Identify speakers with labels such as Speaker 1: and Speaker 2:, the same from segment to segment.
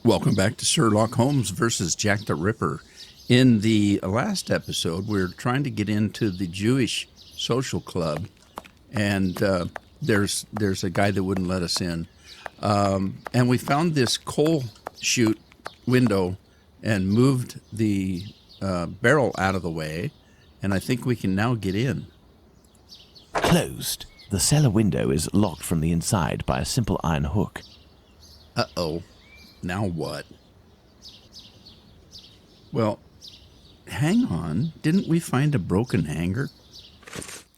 Speaker 1: Welcome back to Sherlock Holmes versus Jack the Ripper. In the last episode, we were trying to get into the Jewish social club, and there's a guy that wouldn't let us in. And we found this coal chute window and moved the barrel out of the way, and I think we can now get in.
Speaker 2: Closed. The cellar window is locked from the inside by a simple iron hook.
Speaker 1: Uh-oh. Now what? Well, hang on. Didn't we find a broken hanger?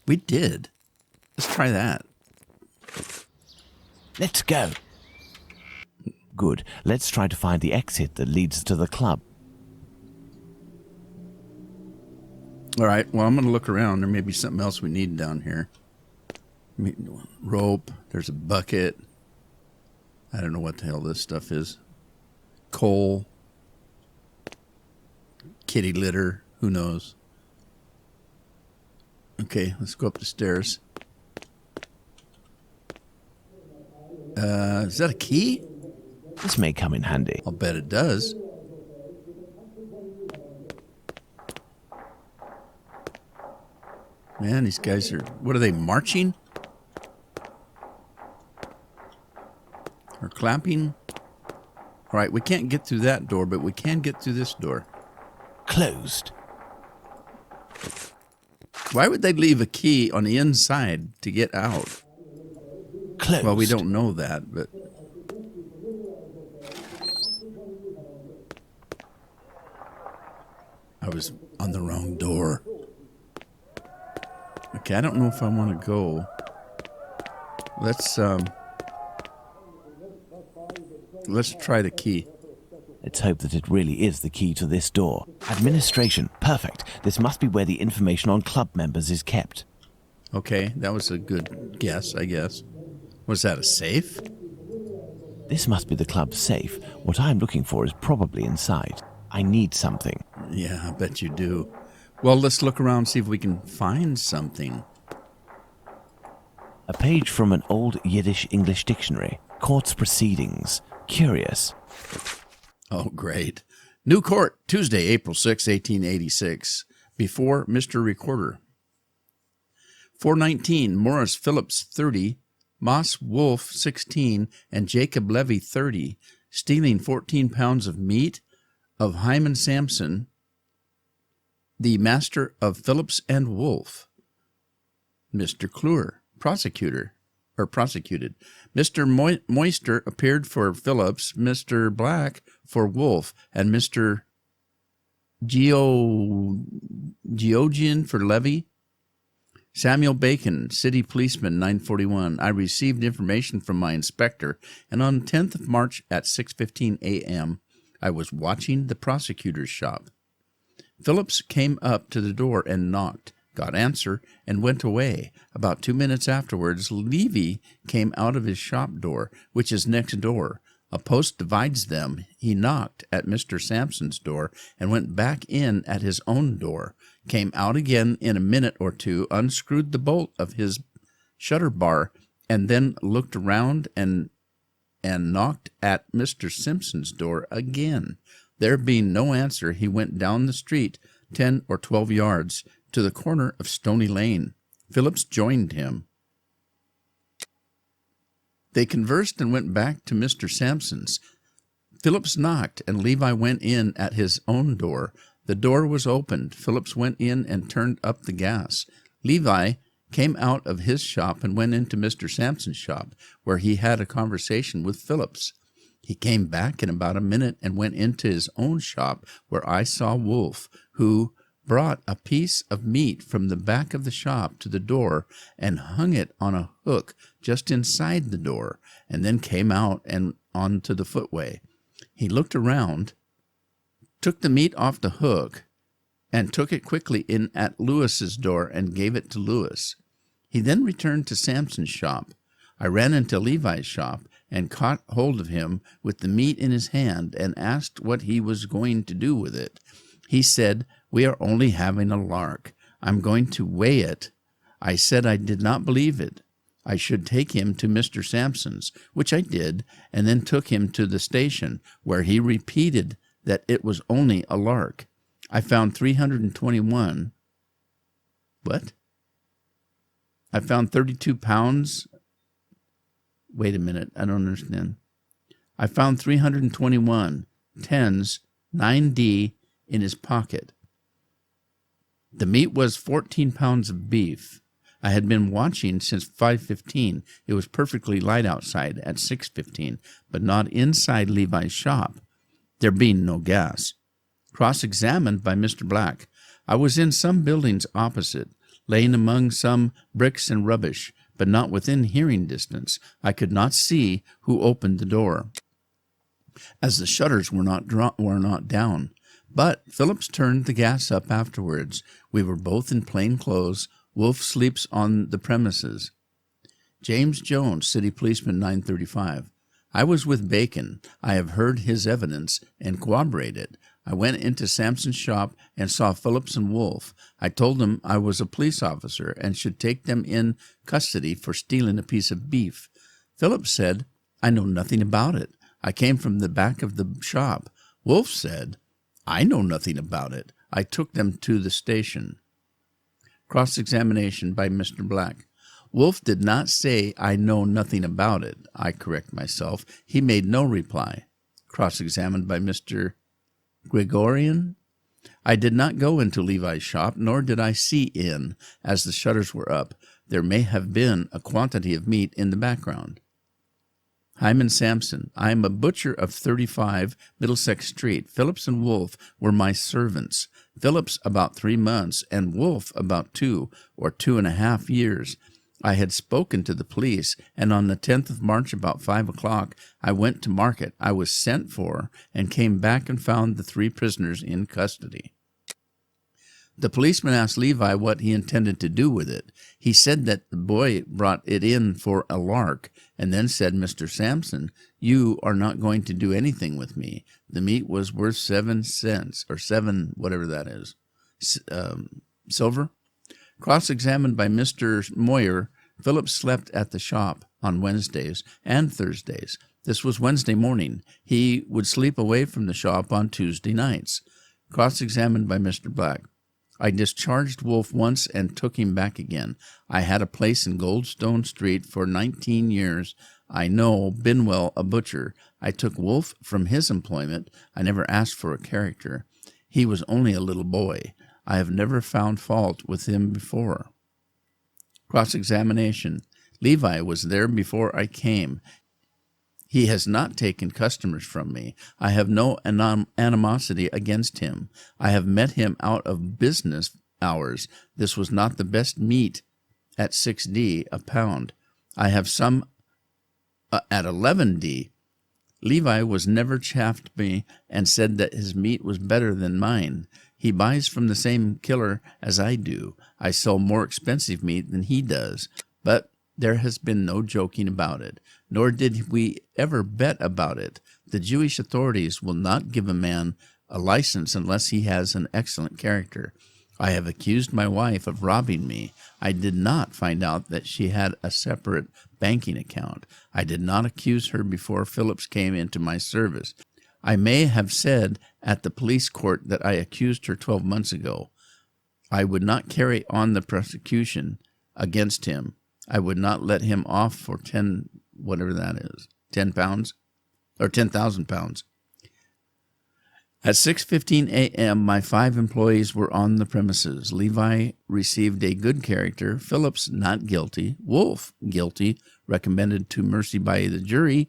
Speaker 1: We did. Let's try that.
Speaker 2: Let's go. Good. Let's try to find the exit that leads to the club.
Speaker 1: All right. Well, I'm going to look around. There may be something else we need down here. Rope. There's a bucket. I don't know what the hell this stuff is. Coal, kitty litter, who knows? Okay, let's go up the stairs. Is that a key?
Speaker 2: This may come in handy.
Speaker 1: I'll bet it does. Man, these guys are, what are they, marching? Or clapping? All right, we can't get through that door, but we can get through this door.
Speaker 2: Closed.
Speaker 1: Why would they leave a key on the inside to get out?
Speaker 2: Closed.
Speaker 1: Well, we don't know that, but... I was on the wrong door. Okay, I don't know if I want to go. Let's try the key.
Speaker 2: Let's hope that it really is the key to this door. Administration. Perfect. This must be where the information on club members is kept.
Speaker 1: Okay, that was a good guess, I guess. Was that a safe?
Speaker 2: This must be the club's safe. What I'm looking for is probably inside. I need something.
Speaker 1: Yeah, I bet you do. Well, let's look around and see if we can find something.
Speaker 2: A page from an old Yiddish-English dictionary. Court's proceedings. Curious.
Speaker 1: Oh, great. New court, Tuesday, April 6, 1886. Before Mr. Recorder. 419, Morris Phillips, 30, Moss Wolf, 16, and Jacob Levy, 30, stealing 14 pounds of meat of Hyman Sampson, the master of Phillips and Wolf. Mr. Clure, prosecuted. Mr. Moister appeared for Phillips, Mr. Black for Wolf, and Mr. Geogian for Levy. Samuel Bacon, city policeman, 941. I received information from my inspector, and on 10th of March at 6:15 a.m., I was watching the prosecutor's shop. Phillips came up to the door and knocked, got answer, and went away. About 2 minutes afterwards, Levy came out of his shop door, which is next door. A post divides them. He knocked at Mr. Sampson's door and went back in at his own door, came out again in a minute or two, unscrewed the bolt of his shutter bar, and then looked around and knocked at Mr. Simpson's door again. There being no answer, he went down the street 10 or 12 yards to the corner of Stony Lane. Phillips joined him. They conversed and went back to Mr. Sampson's. Phillips knocked, and Levi went in at his own door. The door was opened. Phillips went in and turned up the gas. Levi came out of his shop and went into Mr. Sampson's shop, where he had a conversation with Phillips. He came back in about a minute and went into his own shop, where I saw Wolf, who brought a piece of meat from the back of the shop to the door and hung it on a hook just inside the door, and then came out and onto the footway. He looked around, took the meat off the hook, and took it quickly in at Lewis's door and gave it to Lewis. He then returned to Sampson's shop. I ran into Levi's shop and caught hold of him with the meat in his hand and asked what he was going to do with it. He said, "We are only having a lark. I'm going to weigh it." I said I did not believe it. I should take him to Mr. Sampson's, which I did, and then took him to the station, where he repeated that it was only a lark. I found 321. What? I found 32 pounds. Wait a minute, I don't understand. I found 321 tens, 9D, in his pocket. The meat was 14 pounds of beef. I had been watching since 5:15. It was perfectly light outside at 6:15, but not inside Levi's shop, there being no gas. Cross-examined by Mr. Black, I was in some buildings opposite, laying among some bricks and rubbish, but not within hearing distance. I could not see who opened the door, as the shutters were not down. But Phillips turned the gas up afterwards. We were both in plain clothes. Wolf sleeps on the premises. James Jones, City Policeman 935. I was with Bacon. I have heard his evidence and corroborated. I went into Sampson's shop and saw Phillips and Wolf. I told them I was a police officer and should take them in custody for stealing a piece of beef. Phillips said, I know nothing about it. I came from the back of the shop. Wolf said, I know nothing about it. I took them to the station. Cross-examination by Mr. Black. Wolf did not say, I know nothing about it. I correct myself. He made no reply. Cross-examined by Mr. Gregorian. I did not go into Levi's shop, nor did I see in, as the shutters were up. There may have been a quantity of meat in the background. Hyman Sampson. I am a butcher of 35 Middlesex Street. Phillips and Wolf were my servants. Phillips about 3 months, and Wolf about 2 or 2.5 years. I had spoken to the police, and on the 10th of March about 5 o'clock, I went to market. I was sent for, and came back and found the 3 prisoners in custody. The policeman asked Levi what he intended to do with it. He said that the boy brought it in for a lark, and then said, Mr. Sampson, you are not going to do anything with me. The meat was worth 7 cents, or 7, whatever that is, silver. Cross-examined by Mr. Moyer, Phillips slept at the shop on Wednesdays and Thursdays. This was Wednesday morning. He would sleep away from the shop on Tuesday nights. Cross-examined by Mr. Black. I discharged Wolf once and took him back again. I had a place in Goldstone Street for 19 years. I know Binwell, a butcher. I took Wolf from his employment. I never asked for a character. He was only a little boy. I have never found fault with him before. Cross-examination. Levi was there before I came. He has not taken customers from me. I have no animosity against him. I have met him out of business hours. This was not the best meat at 6D a pound. I have some at 11D. Levi was never chaffed me and said that his meat was better than mine. He buys from the same killer as I do. I sell more expensive meat than he does, but there has been no joking about it, nor did we ever bet about it. The Jewish authorities will not give a man a license unless he has an excellent character. I have accused my wife of robbing me. I did not find out that she had a separate banking account. I did not accuse her before Phillips came into my service. I may have said at the police court that I accused her 12 months ago. I would not carry on the prosecution against him. I would not let him off for 10, whatever that is, 10 pounds or 10,000 pounds. At 6:15 a.m., my 5 employees were on the premises. Levi received a good character. Phillips, not guilty. Wolf, guilty, recommended to mercy by the jury.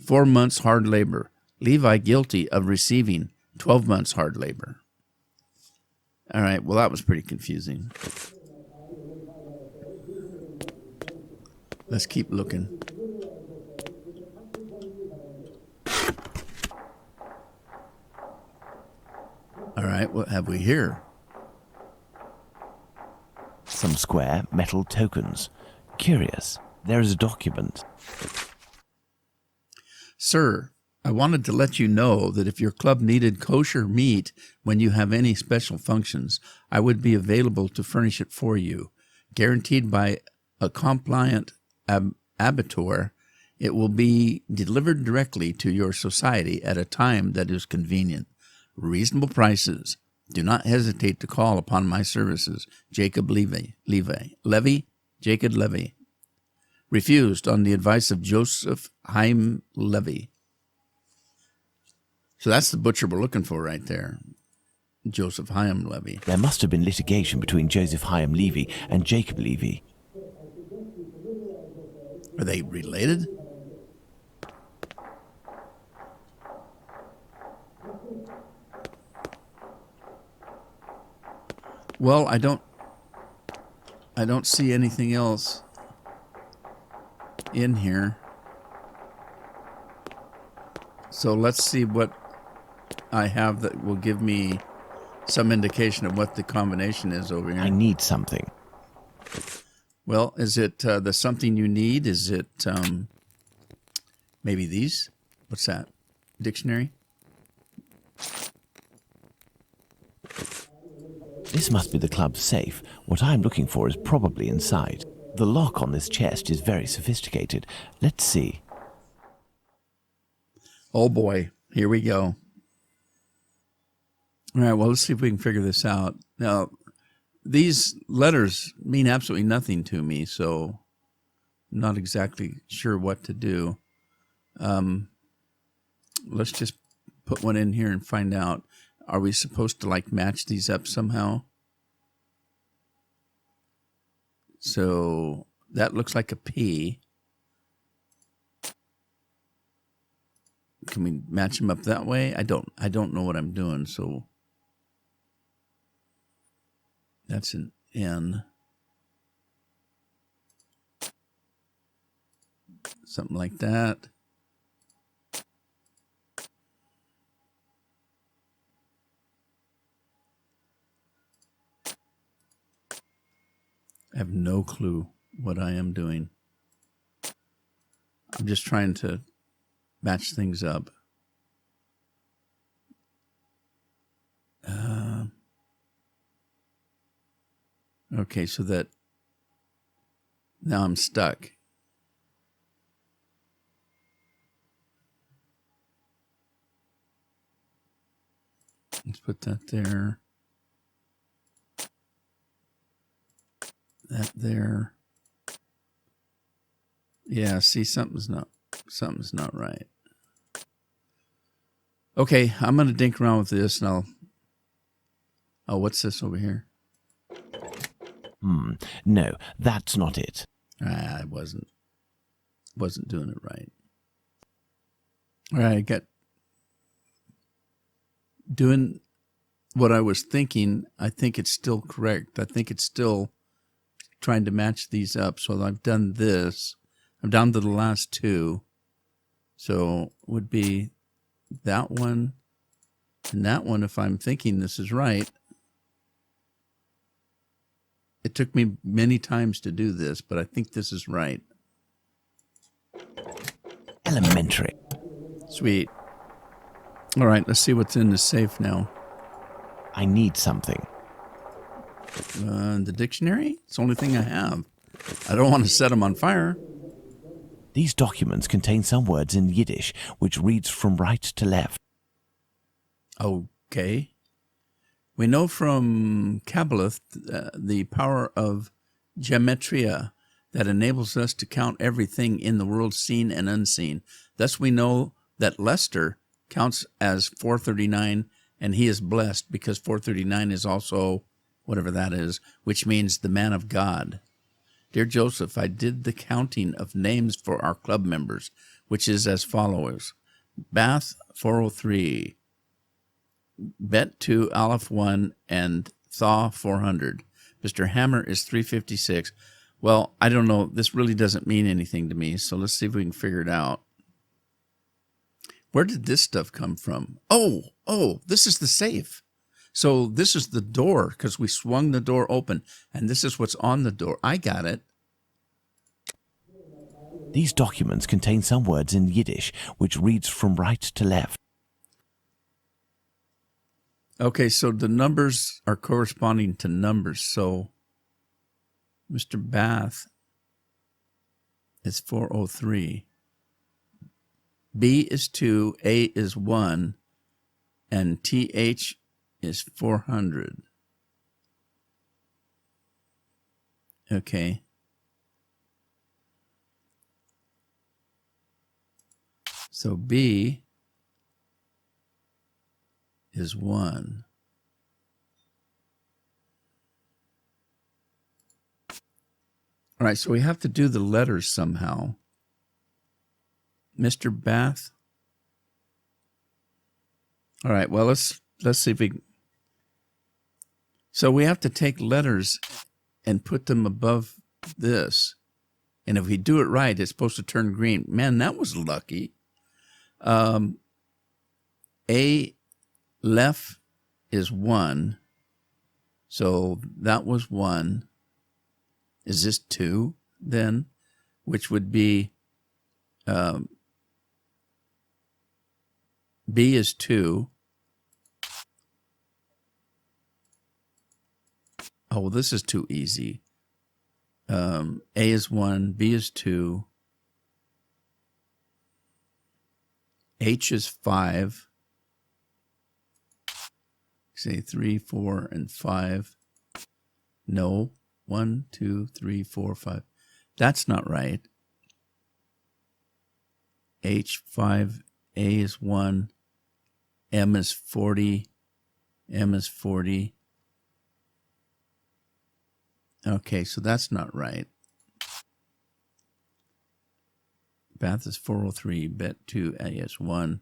Speaker 1: 4 months hard labor. Levi, guilty of receiving 12 months hard labor. All right, well, that was pretty confusing. Let's keep looking. All right, what have we here?
Speaker 2: Some square metal tokens. Curious. There is a document.
Speaker 1: Sir, I wanted to let you know that if your club needed kosher meat when you have any special functions, I would be available to furnish it for you, guaranteed by a compliant abitur, it will be delivered directly to your society at a time that is convenient. Reasonable prices. Do not hesitate to call upon my services. Jacob Levy. Jacob Levy. Refused on the advice of Joseph Haim Levy. So that's the butcher we're looking for right there. Joseph Haim Levy.
Speaker 2: There must have been litigation between Joseph Haim Levy and Jacob Levy.
Speaker 1: Are they related? Well, I don't see anything else in here. So let's see what I have that will give me some indication of what the combination is over here.
Speaker 2: I need something.
Speaker 1: Well, is it the something you need? Is it maybe these? What's that? Dictionary?
Speaker 2: This must be the club's safe. What I'm looking for is probably inside. The lock on this chest is very sophisticated. Let's see.
Speaker 1: Oh boy, here we go. All right, well, let's see if we can figure this out. Now, these letters mean absolutely nothing to me, so I'm not exactly sure what to do. Let's just put one in here and find out. Are we supposed to like match these up somehow? So that looks like a P. Can we match them up that way? I don't know what I'm doing, so that's an N. Something like that. I have no clue what I am doing. I'm just trying to match things up. Okay, so that now I'm stuck. Let's put that there. That there. Yeah, see, something's not right. Okay, I'm going to dink around with this and oh, what's this over here?
Speaker 2: No, that's not it.
Speaker 1: I wasn't doing it right. All right, I got doing what I was thinking. I think it's still correct. I think it's still trying to match these up. So I've done this. I'm down to the last two. So it would be that one and that one if I'm thinking this is right. It took me many times to do this, but I think this is right.
Speaker 2: Elementary.
Speaker 1: Sweet. All right, let's see what's in the safe now.
Speaker 2: I need something.
Speaker 1: The dictionary? It's the only thing I have. I don't want to set them on fire.
Speaker 2: These documents contain some words in Yiddish, which reads from right to left.
Speaker 1: Okay. We know from Kabbalah the power of gematria that enables us to count everything in the world seen and unseen. Thus we know that Lester counts as 439, and he is blessed because 439 is also whatever that is, which means the man of God. Dear Joseph, I did the counting of names for our club members, which is as follows. Bath, 403. Bet 2, Aleph 1, and Thaw 400. Mr. Hammer is 356. Well, I don't know. This really doesn't mean anything to me, so let's see if we can figure it out. Where did this stuff come from? Oh, this is the safe. So this is the door because we swung the door open, and this is what's on the door. I got it.
Speaker 2: These documents contain some words in Yiddish, which reads from right to left.
Speaker 1: Okay, so the numbers are corresponding to numbers. So Mr. Bath is 403. B is 2, A is 1, and TH is 400. Okay. So B is 1. All right, so we have to do the letters somehow. Mr. Bath. All right, well, let's see if we... So we have to take letters and put them above this. And if we do it right, it's supposed to turn green. Man, that was lucky. A left is 1. So that was 1. Is this 2 then? Which would be B is 2. Oh, well, this is too easy. A is 1, B is 2. H is 5. Say 3, 4, and 5. No. 1, 2, 3, 4, 5. That's not right. H, 5, A is 1. M is 40. M is 40. Okay, so that's not right. Bath is 403. Bet 2, A is 1.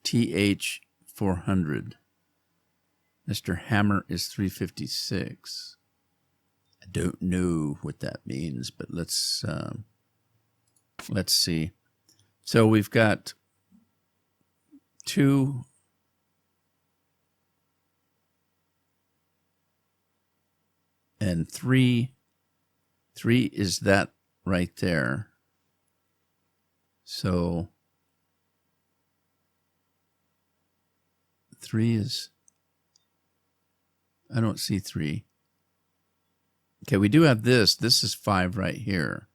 Speaker 1: TH, 400. Mr. Hammer is 356. I don't know what that means, but let's see. So we've got 2 and 3. 3 is that right there. So 3 is, I don't see 3. Okay, we do have this. This is 5 right here.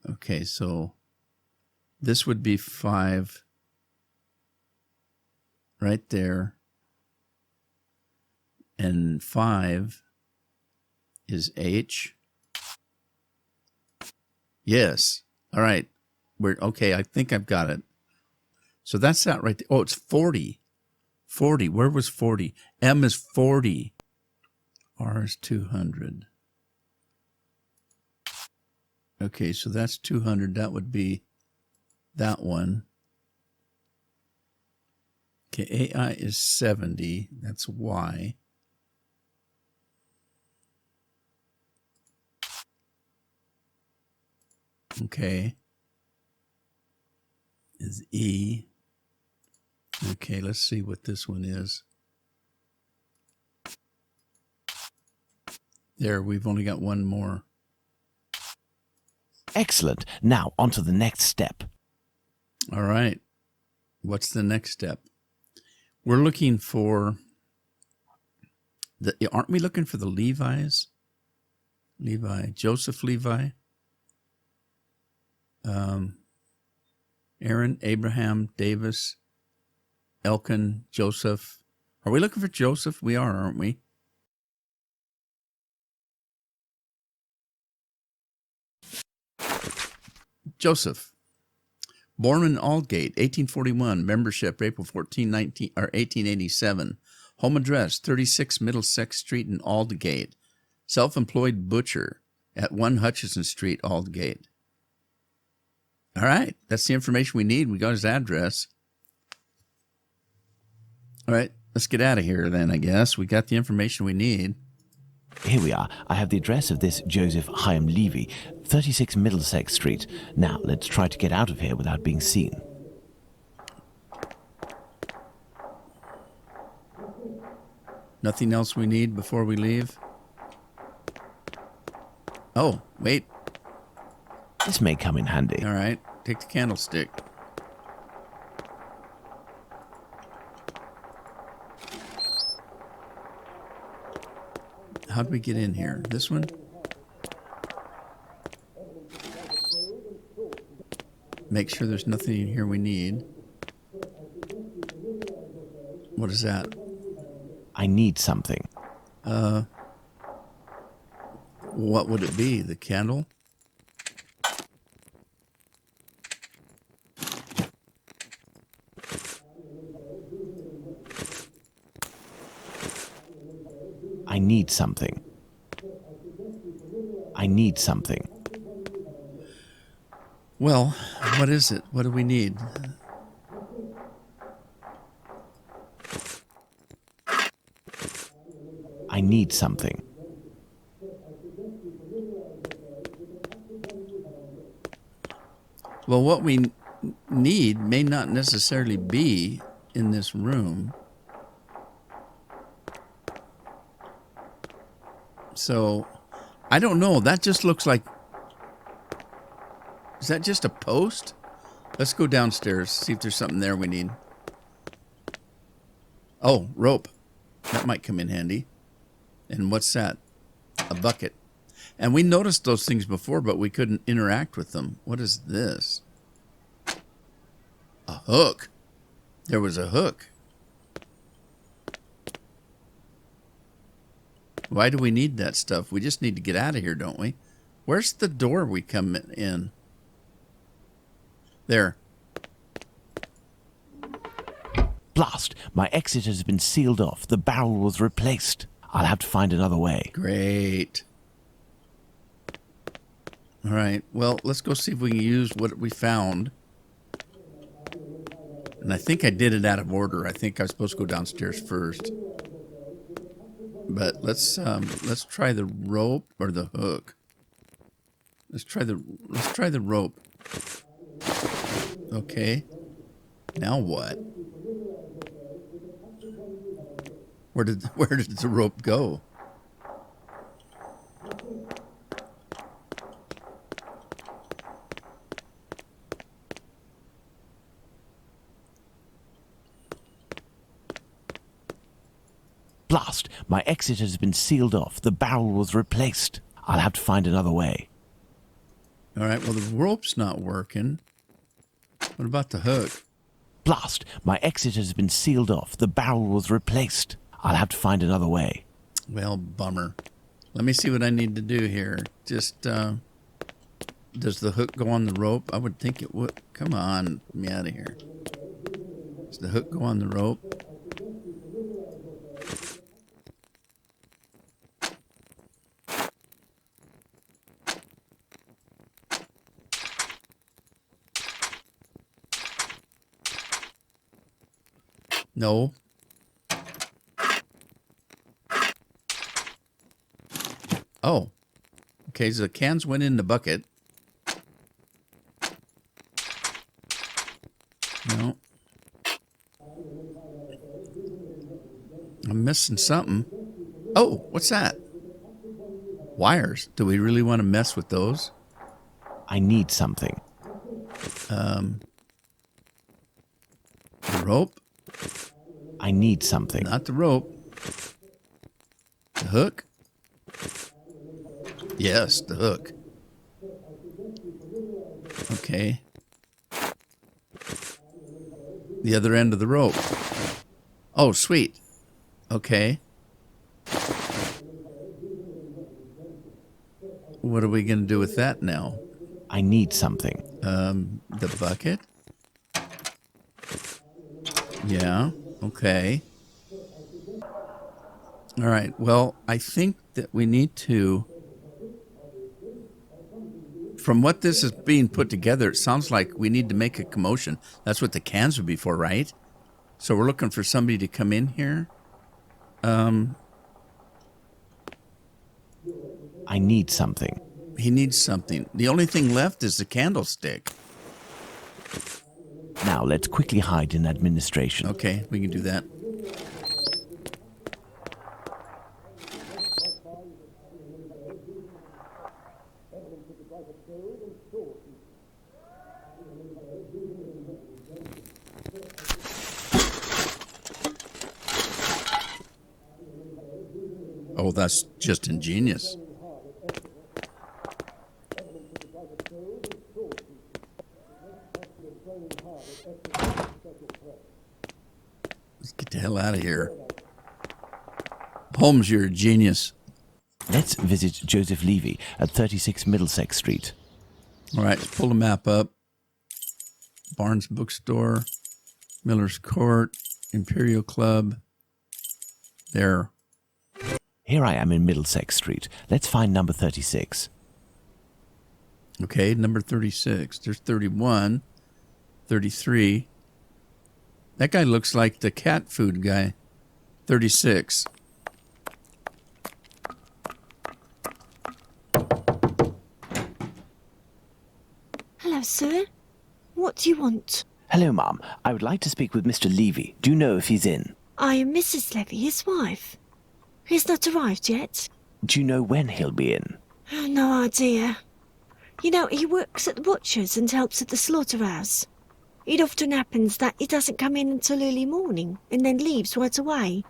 Speaker 1: Okay, so this would be 5 right there. And 5 is H. Yes. All right. Okay, I think I've got it. So that's that right there. Oh, it's 40. 40. Where was 40? M is 40. R is 200. Okay, so that's 200. That would be that one. Okay, AI is 70. That's Y. Okay. Is E. Okay, let's see what this one is. There, we've only got one more.
Speaker 2: Excellent. Now, on to the next step.
Speaker 1: All right. What's the next step? We're looking for aren't we looking for the Levi's? Levi, Joseph Levi. Aaron, Abraham, Davis, Elkin, Joseph. Are we looking for Joseph? We are, aren't we? Joseph. Born in Aldgate, 1841. Membership, April 14, 1887. Home address, 36 Middlesex Street in Aldgate. Self-employed butcher at 1 Hutchison Street, Aldgate. All right, that's the information we need. We got his address. All right, let's get out of here then, I guess. We got the information we need.
Speaker 2: Here we are. I have the address of this Joseph Chaim Levy, 36 Middlesex Street. Now, let's try to get out of here without being seen.
Speaker 1: Nothing else we need before we leave? Oh, wait.
Speaker 2: This may come in handy.
Speaker 1: All right, take the candlestick. How'd we get in here? This one? Make sure there's nothing in here we need. What is that?
Speaker 2: I need something.
Speaker 1: What would it be? The candle?
Speaker 2: I need something. I need something.
Speaker 1: Well, what is it? What do we need?
Speaker 2: I need something.
Speaker 1: Well, what we need may not necessarily be in this room. So, I don't know. That just looks like... Is that just a post? Let's go downstairs, see if there's something there we need. Oh, rope. That might come in handy. And what's that? A bucket. And we noticed those things before, but we couldn't interact with them. What is this? A hook. There was a hook. Why do we need that stuff? We just need to get out of here, don't we? Where's the door we come in? There.
Speaker 2: Blast! My exit has been sealed off. The barrel was replaced. I'll have to find another way.
Speaker 1: Great. All right. Well, let's go see if we can use what we found. And I think I did it out of order. I think I was supposed to go downstairs first. But let's try the rope or the hook. Let's try the rope. Okay. Now what? Where did the rope go?
Speaker 2: Blast! My exit has been sealed off. The barrel was replaced. I'll have to find another way.
Speaker 1: All right. Well, the rope's not working. What about the hook?
Speaker 2: Blast! My exit has been sealed off. The barrel was replaced. I'll have to find another way.
Speaker 1: Well, bummer. Let me see what I need to do here. Just, does the hook go on the rope? I would think it would. Come on, get me out of here. Does the hook go on the rope? No. Oh. Okay, so the cans went in the bucket. No. I'm missing something. Oh, what's that? Wires. Do we really want to mess with those?
Speaker 2: I need something.
Speaker 1: The rope?
Speaker 2: I need something.
Speaker 1: Not the rope. The hook? Yes, the hook. Okay. The other end of the rope. Oh, sweet. Okay. What are we going to do with that now?
Speaker 2: I need something.
Speaker 1: The bucket? Yeah, okay. All right, well, I think that we need to... From what this is being put together, it sounds like we need to make a commotion. That's what the cans would be for, right? So we're looking for somebody to come in here.
Speaker 2: I need something.
Speaker 1: He needs something. The only thing left is the candlestick.
Speaker 2: Now let's quickly hide in administration.
Speaker 1: Okay, we can do that. Oh, that's just ingenious. Let's get the hell out of here. Holmes, you're a genius.
Speaker 2: Let's visit Joseph Levy at 36 Middlesex Street.
Speaker 1: All right, let's pull the map up. Barnes Bookstore, Miller's Court, Imperial Club. There.
Speaker 2: Here I am in Middlesex Street. Let's find number 36.
Speaker 1: Okay, number 36. There's 31, 33. That guy looks like the cat food guy. 36.
Speaker 3: Hello, sir. What do you want?
Speaker 2: Hello, Ma'am. I would like to speak with Mr. Levy. Do you know if he's in?
Speaker 3: I am Mrs. Levy, his wife. He's not arrived yet.
Speaker 2: Do you know when he'll be in?
Speaker 3: Oh, no idea. You know, he works at the butcher's and helps at the slaughterhouse. It often happens that he doesn't come in until early morning and then leaves right away.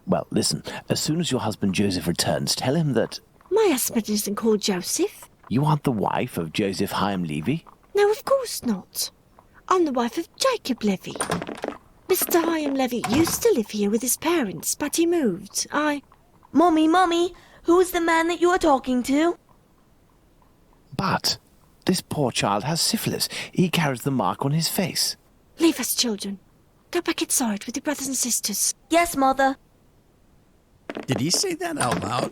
Speaker 2: Well, listen, as soon as your husband Joseph returns, tell him that...
Speaker 3: My husband isn't called Joseph.
Speaker 2: You aren't the wife of Joseph Hyam Levy?
Speaker 3: No, of course not. I'm the wife of Jacob Levy. Mr. Hyam Levy used to live here with his parents, but he moved.
Speaker 4: Mommy, who's the man that you are talking to?
Speaker 2: But this poor child has syphilis. He carries the mark on his face.
Speaker 3: Leave us, children. Go back inside with your brothers and sisters.
Speaker 4: Yes, Mother.
Speaker 1: Did he say that out loud?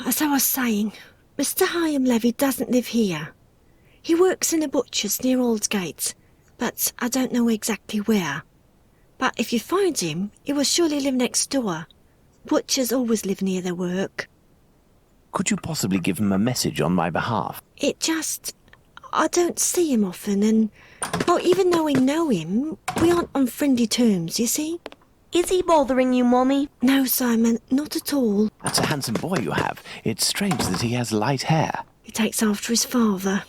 Speaker 3: As I was saying, Mr. Hyam Levy doesn't live here. He works in a butcher's near Aldgate, but I don't know exactly where. But if you find him, he will surely live next door. Butchers always live near their work.
Speaker 2: Could you possibly give him a message on my behalf?
Speaker 3: I don't see him often, and, well, even though we know him, we aren't on friendly terms, you see?
Speaker 4: Is he bothering you, Mommy?
Speaker 3: No, Simon, not at all.
Speaker 2: That's a handsome boy you have. It's strange that he has light hair.
Speaker 3: He takes after his father.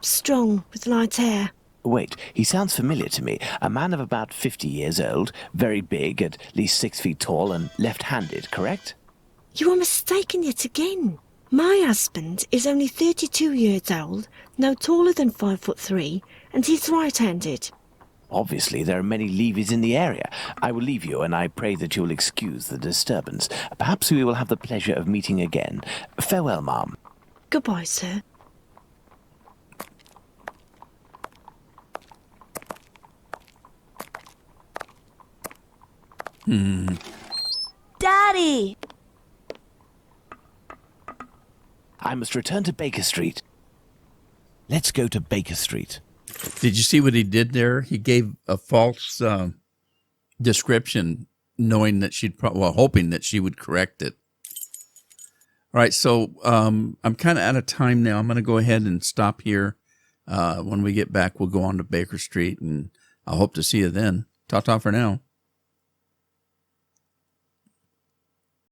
Speaker 3: Strong, with light hair.
Speaker 2: Wait, he sounds familiar to me. A man of about 50 years old, very big, at least 6 feet tall, and left-handed, correct?
Speaker 3: You are mistaken yet again. My husband is only 32 years old, no taller than 5'3", and he's right-handed.
Speaker 2: Obviously, there are many Levies in the area. I will leave you, and I pray that you will excuse the disturbance. Perhaps we will have the pleasure of meeting again. Farewell, Ma'am.
Speaker 3: Goodbye, sir.
Speaker 4: Daddy!
Speaker 2: I must return to Baker Street. Let's go to Baker Street.
Speaker 1: Did you see what he did there? He gave a false description, knowing that hoping that she would correct it. All right, so I'm kind of out of time now. I'm going to go ahead and stop here. When we get back, we'll go on to Baker Street, and I hope to see you then. Ta-ta for now.